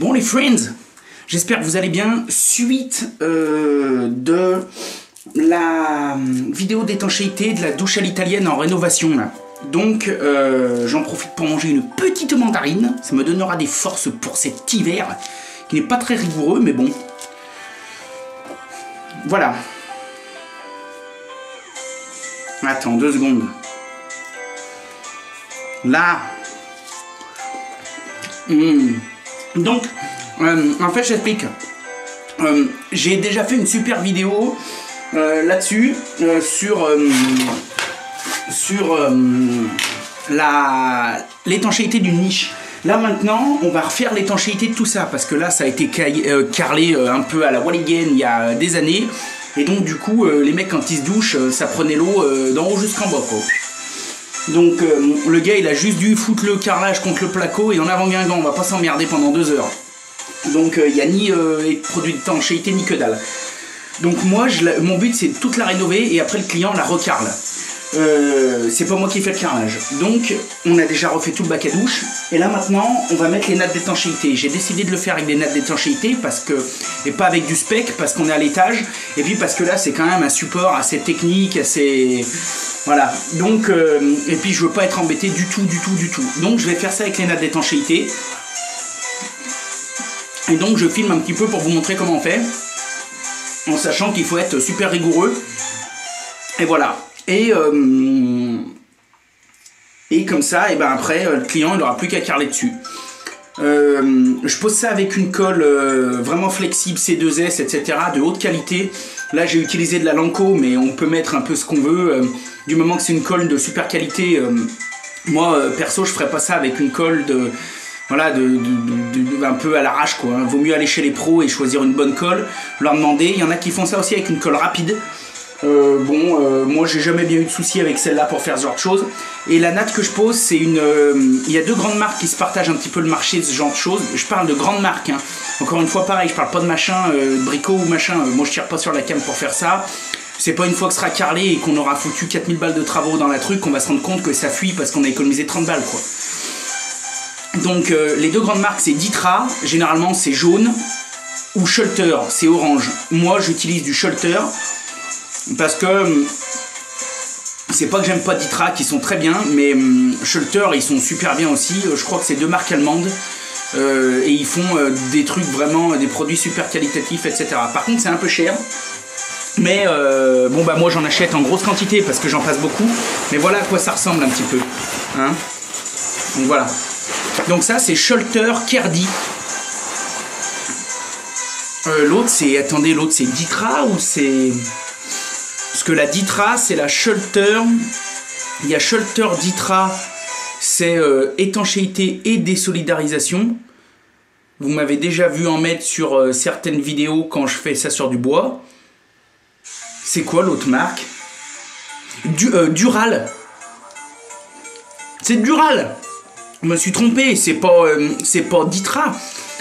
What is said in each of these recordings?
Bon les friends, j'espère que vous allez bien. Suite de la vidéo d'étanchéité de la douche à l'italienne en rénovation là. Donc j'en profite pour manger une petite mandarine. Ça me donnera des forces pour cet hiver qui n'est pas très rigoureux mais bon. Voilà. Attends 2 secondes. Là. Donc, en fait, j'explique. J'ai déjà fait une super vidéo là-dessus, sur l'étanchéité d'une niche. Là maintenant, on va refaire l'étanchéité de tout ça, parce que là, ça a été carrelé un peu à la Walligen il y a des années. Et donc, du coup, les mecs, quand ils se douchent, ça prenait l'eau d'en haut jusqu'en bas, quoi. Donc le gars il a juste dû foutre le carrelage contre le placo et en avant Guingamp, on va pas s'emmerder pendant 2 heures. Donc il n'y a ni produit d'étanchéité ni que dalle. Donc moi mon but c'est de toute la rénover et après le client la recarle. C'est pas moi qui fais le carrelage. Donc on a déjà refait tout le bac à douche et là maintenant on va mettre les nattes d'étanchéité. J'ai décidé de le faire avec des nattes d'étanchéité et pas avec du spec parce qu'on est à l'étage et puis parce que là c'est quand même un support assez technique, assez... Voilà, donc, et puis je veux pas être embêté du tout. Donc je vais faire ça avec les nattes d'étanchéité. Et donc je filme un petit peu pour vous montrer comment on fait. En sachant qu'il faut être super rigoureux. Et voilà. Et comme ça, et ben après, le client il n'aura plus qu'à carreler dessus. Je pose ça avec une colle vraiment flexible, C2S, etc. de haute qualité. Là j'ai utilisé de la Lanco, mais on peut mettre un peu ce qu'on veut. Du moment que c'est une colle de super qualité, moi perso je ferais pas ça avec une colle de... Voilà, un peu à l'arrache quoi. Vaut mieux aller chez les pros et choisir une bonne colle, leur demander. Il y en a qui font ça aussi avec une colle rapide. Moi j'ai jamais bien eu de soucis avec celle-là pour faire ce genre de choses. Et la natte que je pose, c'est une... il y a 2 grandes marques qui se partagent un petit peu le marché de ce genre de choses. Je parle de grandes marques, hein. Encore une fois pareil, je parle pas de machin, bricot ou machin. Moi je tire pas sur la cam pour faire ça. C'est pas une fois que ce sera carrelé et qu'on aura foutu 4000 balles de travaux dans la truc qu'on va se rendre compte que ça fuit parce qu'on a économisé 30 balles quoi. Donc les 2 grandes marques c'est Ditra, généralement c'est jaune, ou Schulter, c'est orange. Moi j'utilise du Schulter parce que c'est pas que j'aime pas Ditra qui sont très bien, mais Schulter ils sont super bien aussi. Je crois que c'est 2 marques allemandes et ils font des trucs vraiment, des produits super qualitatifs, etc. Par contre c'est un peu cher. Mais bon bah moi j'en achète en grosse quantité parce que j'en passe beaucoup. Mais voilà à quoi ça ressemble un petit peu. Hein, donc voilà. Donc ça c'est Schulter Kerdi. L'autre c'est... Attendez, l'autre c'est Ditra ou c'est... Parce que la Ditra c'est la Schulter. Il y a Schulter Ditra. C'est étanchéité et désolidarisation. Vous m'avez déjà vu en mettre sur certaines vidéos quand je fais ça sur du bois. C'est quoi l'autre marque? Dural. C'est Dural. Je me suis trompé, c'est pas Ditra.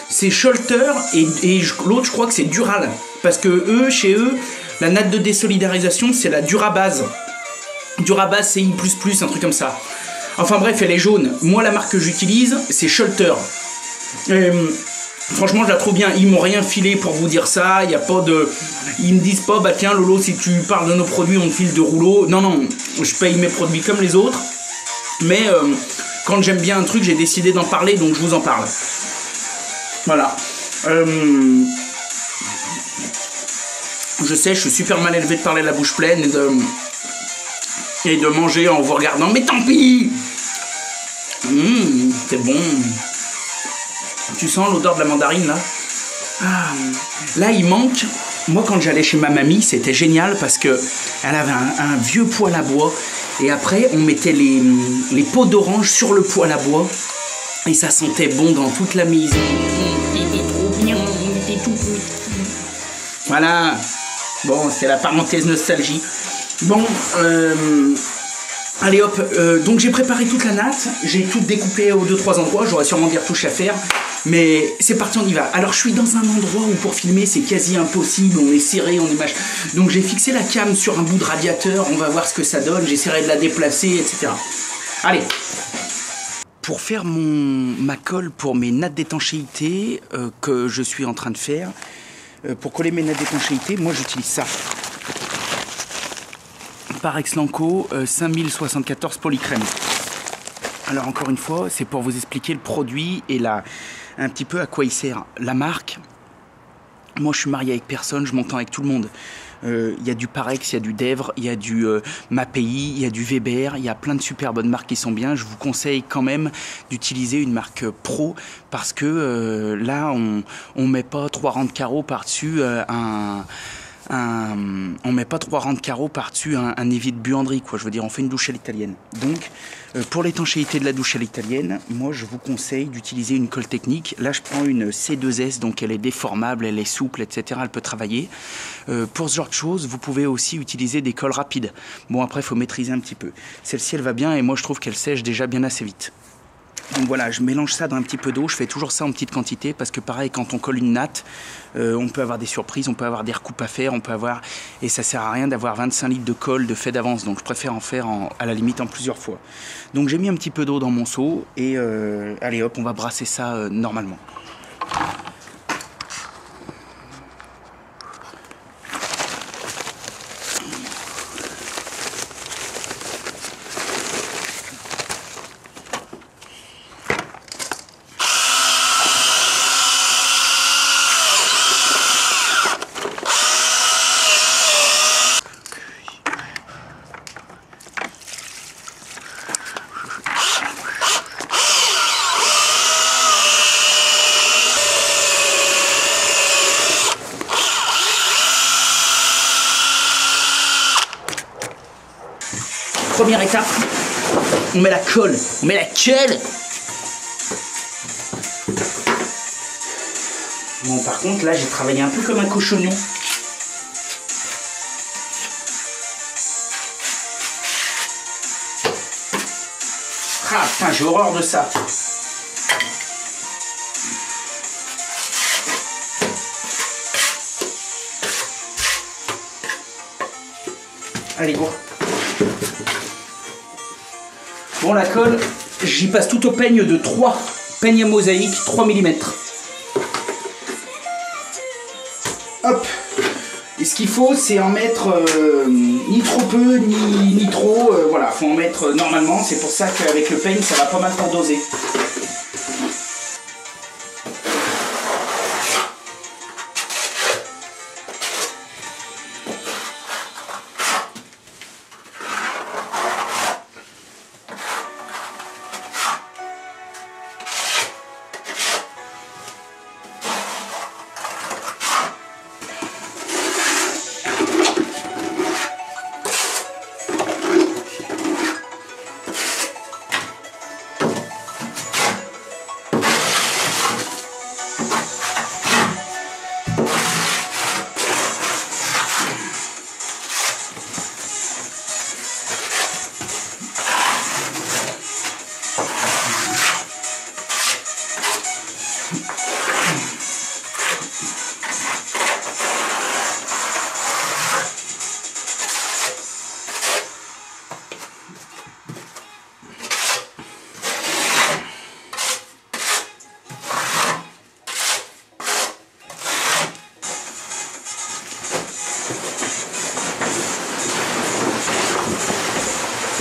C'est Schulter et l'autre je crois que c'est Dural. Parce que chez eux, la natte de désolidarisation c'est la Durabase. Durabase CI++, un truc comme ça. Enfin bref, elle est jaune. Moi la marque que j'utilise, c'est Schulter. Franchement je la trouve bien, ils m'ont rien filé pour vous dire ça, il y a pas de... Ils me disent pas, bah tiens Lolo si tu parles de nos produits on te file 2 rouleaux. Non, je paye mes produits comme les autres. Mais quand j'aime bien un truc j'ai décidé d'en parler donc je vous en parle. Voilà. Je sais, je suis super mal élevé de parler la bouche pleine et de manger en vous regardant, mais tant pis. C'est bon. Tu sens l'odeur de la mandarine là? Là il manque. Moi quand j'allais chez ma mamie c'était génial parce que elle avait un vieux poêle à bois et après on mettait les peaux d'orange sur le poêle à bois et ça sentait bon dans toute la maison. C'était trop bien, c'était tout petit. Voilà. Bon, c'est la parenthèse nostalgie. Bon, allez hop, donc j'ai préparé toute la natte, j'ai tout découpé aux 2-3 endroits, j'aurais sûrement des retouches à faire, mais c'est parti, on y va. Alors je suis dans un endroit où pour filmer c'est quasi impossible, on est serré, on est machin. Donc j'ai fixé la cam sur un bout de radiateur, on va voir ce que ça donne, j'essaierai de la déplacer, etc. Allez. pour faire ma colle pour mes nattes d'étanchéité que je suis en train de faire, pour coller mes nattes d'étanchéité, moi j'utilise ça. Parex Lanco 5074 polycrème. Alors encore une fois, c'est pour vous expliquer le produit et un petit peu à quoi il sert. La marque, moi je suis marié avec personne, je m'entends avec tout le monde. Il y a du Parex, il y a du Devre, il y a du Mapei, il y a du Weber, il y a plein de super bonnes marques qui sont bien. Je vous conseille quand même d'utiliser une marque pro parce que là on met pas 3 rangs de carreaux par-dessus on met pas 3 rangs de carreaux par-dessus un évier de buanderie, quoi. Je veux dire, on fait une douche à l'italienne. Donc, pour l'étanchéité de la douche à l'italienne, moi, je vous conseille d'utiliser une colle technique. Là, je prends une C2S, donc elle est déformable, elle est souple, etc. Elle peut travailler. Pour ce genre de choses, vous pouvez aussi utiliser des colles rapides. Bon, après, il faut maîtriser un petit peu. Celle-ci, elle va bien et moi, je trouve qu'elle sèche déjà bien assez vite. Donc voilà, je mélange ça dans un petit peu d'eau, je fais toujours ça en petite quantité parce que pareil, quand on colle une natte, on peut avoir des surprises, on peut avoir des recoupes à faire, et ça sert à rien d'avoir 25 litres de colle de fait d'avance, donc je préfère en faire à la limite en plusieurs fois. Donc j'ai mis un petit peu d'eau dans mon seau et allez hop, on va brasser ça normalement. Première étape, on met la colle, on met la colle. Bon, par contre, là, j'ai travaillé un peu comme un cochonnion. Ah, putain, j'ai horreur de ça. Allez, go. Bon, la colle, j'y passe tout au peigne de 3 peignes à mosaïque, 3 mm. Hop. Et ce qu'il faut, c'est en mettre ni trop peu, ni trop. Voilà, faut en mettre normalement. C'est pour ça qu'avec le peigne, ça va pas mal pour doser.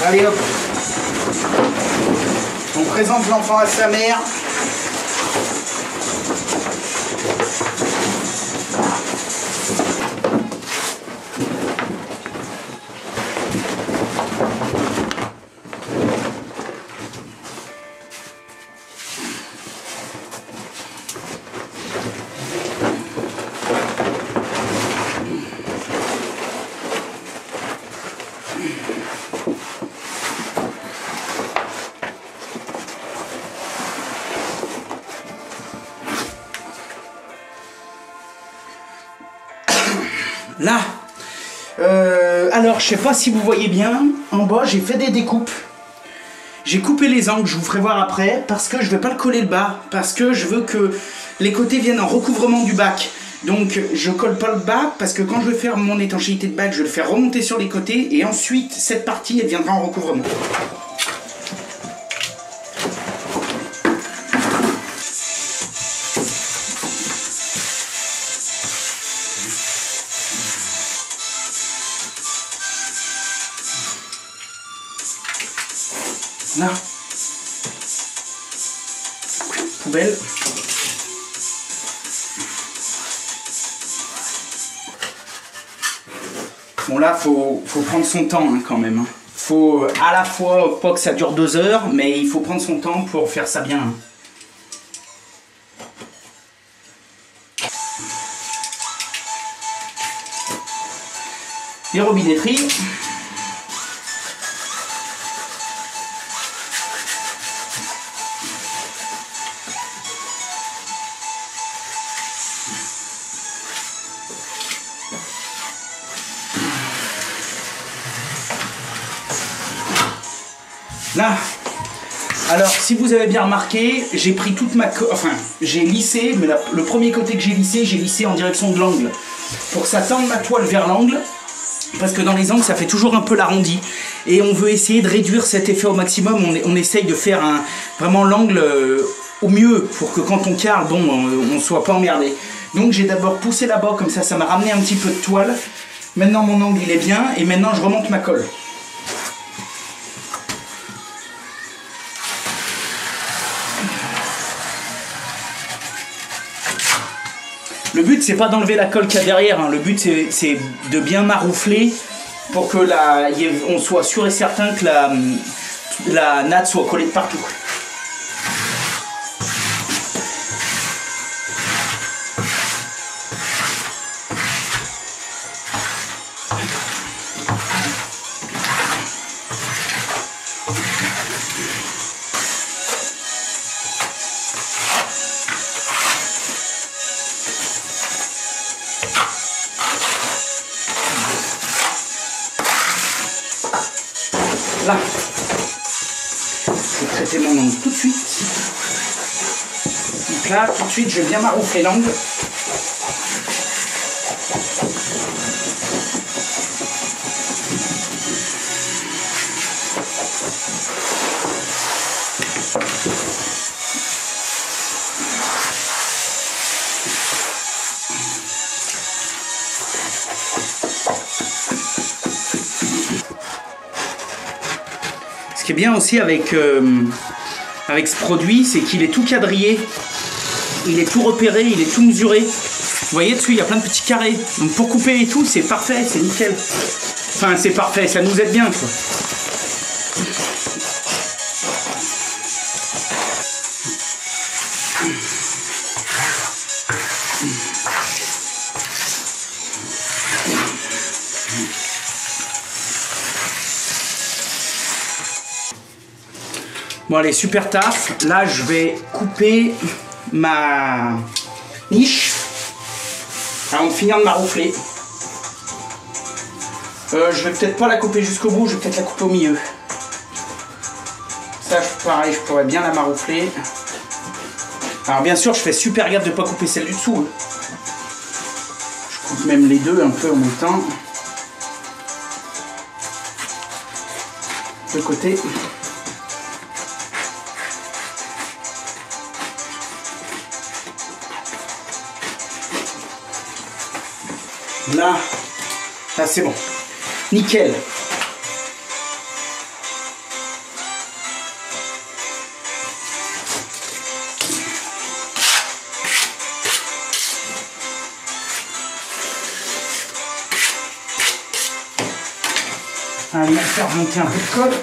Allez hop, on présente l'enfant à sa mère. Là, alors je sais pas si vous voyez bien, en bas j'ai fait des découpes. J'ai coupé les angles, je vous ferai voir après, parce que je vais pas le coller le bas, parce que je veux que les côtés viennent en recouvrement du bac. Donc je colle pas le bas, parce que quand je vais faire mon étanchéité de bac, je vais le faire remonter sur les côtés, et ensuite cette partie elle viendra en recouvrement. Là. Poubelle. Bon là, faut prendre son temps hein, quand même. Hein. Faut à la fois pas que ça dure 2 heures, mais il faut prendre son temps pour faire ça bien. Hein. Les robinetteries. Là, alors si vous avez bien remarqué, j'ai pris toute ma... Enfin, j'ai lissé, mais le premier côté que j'ai lissé en direction de l'angle. Pour que ça tende ma toile vers l'angle, parce que dans les angles, ça fait toujours un peu l'arrondi. Et on veut essayer de réduire cet effet au maximum. On essaye de faire vraiment l'angle au mieux, pour que quand on carre, bon, on ne soit pas emmerdé. Donc j'ai d'abord poussé là-bas, comme ça m'a ramené un petit peu de toile. Maintenant mon angle il est bien, et maintenant je remonte ma colle. Le but c'est pas d'enlever la colle qu'il y a derrière, hein. Le but c'est de bien maroufler pour que on soit sûr et certain que la natte soit collée de partout. Là, je vais traiter mon angle tout de suite. Donc là, tout de suite, je vais bien maroufler l'angle. Ce qui est bien aussi avec ce produit, c'est qu'il est tout quadrillé, il est tout repéré, il est tout mesuré. Vous voyez dessus, il y a plein de petits carrés. Donc pour couper et tout, c'est parfait, c'est nickel. Enfin, c'est parfait, ça nous aide bien, quoi. Bon allez, super taf. Là je vais couper ma niche avant de finir de maroufler. Je vais peut-être pas la couper jusqu'au bout, je vais peut-être la couper au milieu. Ça pareil, je pourrais bien la maroufler. Alors bien sûr je fais super gaffe de ne pas couper celle du dessous. Je coupe même les deux un peu en même temps. De côté. Là c'est bon. Nickel. Allez, on va faire monter un peu de colle.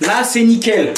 Là, c'est nickel.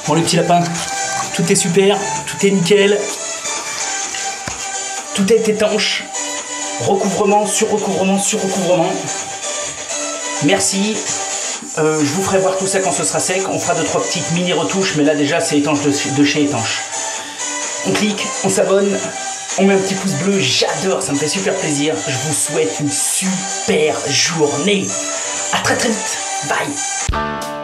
Bon les petits lapins, tout est super, tout est nickel. Tout est étanche. Recouvrement, sur recouvrement, sur recouvrement. Merci. Je vous ferai voir tout ça quand ce sera sec. On fera 2-3 petites mini retouches, mais là déjà c'est étanche de chez étanche. On clique, on s'abonne, on met un petit pouce bleu. J'adore, ça me fait super plaisir. Je vous souhaite une super journée. À très très vite. Bye.